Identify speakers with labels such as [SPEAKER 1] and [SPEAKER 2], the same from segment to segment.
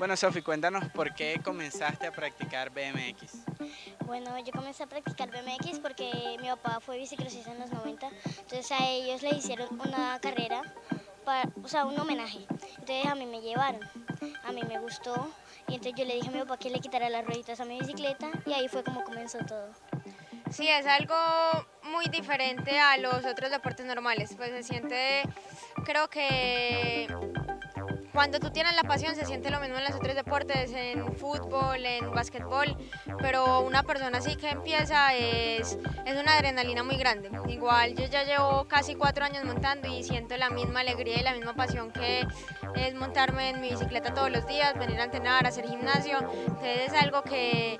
[SPEAKER 1] Bueno, Sofi, cuéntanos por qué comenzaste a practicar BMX.
[SPEAKER 2] Bueno, yo comencé a practicar BMX porque mi papá fue biciclosista en los 90, entonces a ellos les hicieron una carrera, o sea, un homenaje. Entonces a mí me llevaron, a mí me gustó y entonces yo le dije a mi papá que le quitara las rueditas a mi bicicleta y ahí fue como comenzó todo.
[SPEAKER 3] Sí, es algo muy diferente a los otros deportes normales, pues se siente, creo que cuando tú tienes la pasión se siente lo mismo en los otros deportes, en fútbol, en básquetbol, pero una persona así que empieza es una adrenalina muy grande. Igual yo ya llevo casi 4 años montando y siento la misma alegría y la misma pasión que es montarme en mi bicicleta todos los días, venir a entrenar, hacer gimnasio, entonces es algo que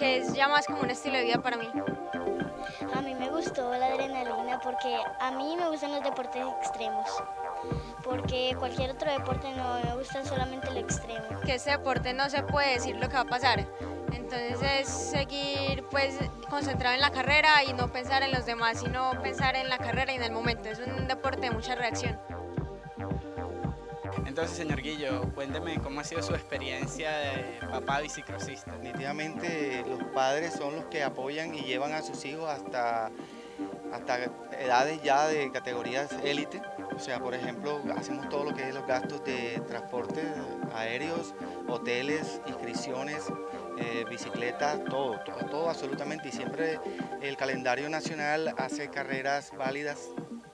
[SPEAKER 3] es ya más como un estilo de vida para mí.
[SPEAKER 2] A mí me gustó la adrenalina porque a mí me gustan los deportes extremos, porque cualquier otro deporte no me gusta, solamente el extremo.
[SPEAKER 3] Que este deporte no se puede decir lo que va a pasar, entonces es seguir pues concentrado en la carrera y no pensar en los demás, sino pensar en la carrera y en el momento. Es un deporte de mucha reacción.
[SPEAKER 1] Entonces, señor Guillo, cuénteme cómo ha sido su experiencia de papá bicicrosista.
[SPEAKER 4] Definitivamente los padres son los que apoyan y llevan a sus hijos hasta edades ya de categorías élite. O sea, por ejemplo, hacemos todo lo que es los gastos de transporte aéreos, hoteles, inscripciones, bicicletas, todo absolutamente. Y siempre el calendario nacional hace carreras válidas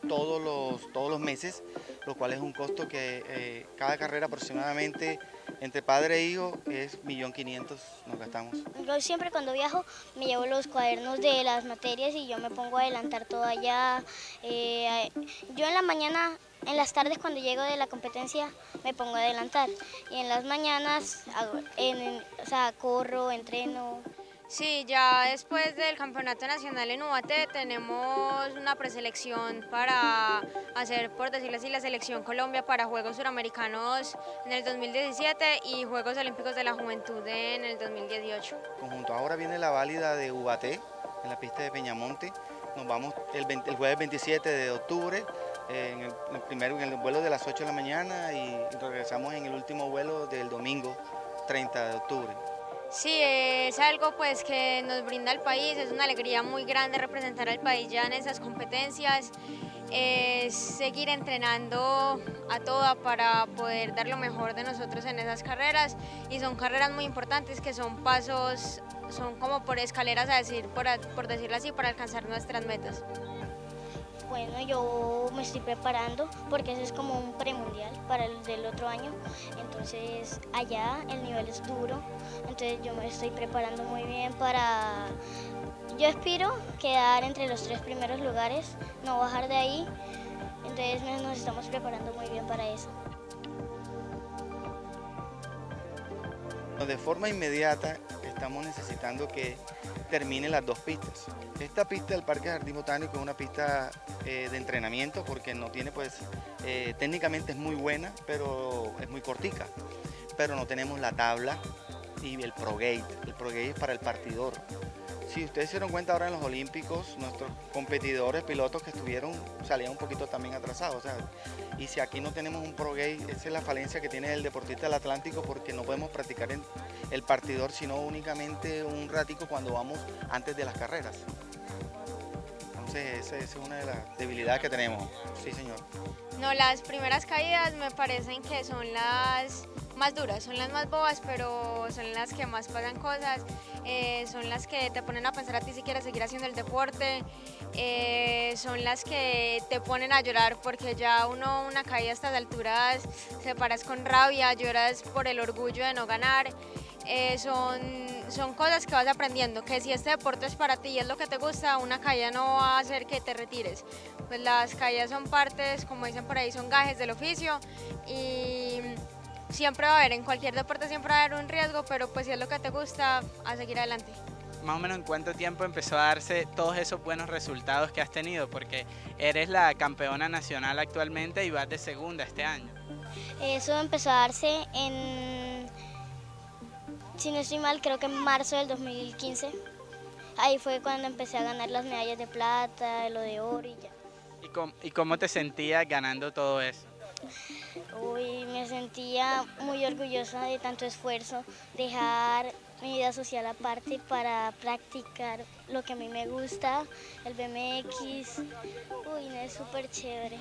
[SPEAKER 4] todos los meses, lo cual es un costo que cada carrera aproximadamente entre padre e hijo es 1.500.000 nos gastamos.
[SPEAKER 2] Yo siempre cuando viajo me llevo los cuadernos de las materias y yo me pongo a adelantar todo allá. Yo en la mañana, en las tardes cuando llego de la competencia me pongo a adelantar y en las mañanas o sea, corro, entreno.
[SPEAKER 3] Sí, ya después del campeonato nacional en Ubaté tenemos una preselección para hacer, por decirlo así, la selección Colombia para Juegos Suramericanos en el 2017 y Juegos Olímpicos de la Juventud en el 2018.
[SPEAKER 4] Conjunto, ahora viene la válida de Ubaté en la pista de Peñamonte. Nos vamos el jueves 27 de octubre en el vuelo de las 8 de la mañana y regresamos en el último vuelo del domingo 30 de octubre.
[SPEAKER 3] Sí, es algo pues que nos brinda el país, es una alegría muy grande representar al país ya en esas competencias, es seguir entrenando a toda para poder dar lo mejor de nosotros en esas carreras y son carreras muy importantes que son pasos, son como por escaleras a decir, por decirlo así, para alcanzar nuestras metas.
[SPEAKER 2] Bueno, yo me estoy preparando porque eso es como un premundial para el del otro año, entonces allá el nivel es duro, entonces yo me estoy preparando muy bien yo aspiro quedar entre los 3 primeros lugares, no bajar de ahí, entonces nos estamos preparando muy bien para eso.
[SPEAKER 4] De forma inmediata estamos necesitando que terminen las 2 pistas. Esta pista del Parque Jardín Botánico es una pista de entrenamiento porque no tiene técnicamente es muy buena, pero es muy cortica. Pero no tenemos la tabla y el Pro Gate. El Pro Gate es para el partidor. Si ustedes se dieron cuenta ahora en los Olímpicos, nuestros competidores, pilotos que estuvieron, salían un poquito también atrasados. O sea, y si aquí no tenemos un Pro Gate, esa es la falencia que tiene el deportista del Atlántico porque no podemos practicar en el partidor, sino únicamente un ratico cuando vamos antes de las carreras. Entonces esa es una de las debilidades que tenemos. Sí, señor.
[SPEAKER 3] No, las primeras caídas me parecen que son las más duras, son las más bobas, pero son las que más pasan cosas, son las que te ponen a pensar a ti si quieres seguir haciendo el deporte, son las que te ponen a llorar porque ya una caída a estas alturas se paras con rabia, lloras por el orgullo de no ganar. Son cosas que vas aprendiendo, que si este deporte es para ti y es lo que te gusta, una caída no va a hacer que te retires. Pues las caídas son partes, como dicen por ahí, son gajes del oficio y siempre va a haber, en cualquier deporte siempre va a haber un riesgo, pero pues si es lo que te gusta, a seguir adelante.
[SPEAKER 1] Más o menos en cuánto tiempo empezó a darse todos esos buenos resultados que has tenido, porque eres la campeona nacional actualmente y vas de segunda este año.
[SPEAKER 2] Eso empezó a darse si no estoy mal, creo que en marzo del 2015. Ahí fue cuando empecé a ganar las medallas de plata, lo de oro y ya.
[SPEAKER 1] ¿Y cómo te sentías ganando todo eso?
[SPEAKER 2] Uy, me sentía muy orgullosa de tanto esfuerzo, dejar mi vida social aparte para practicar lo que a mí me gusta, el BMX. Uy, no, es súper chévere.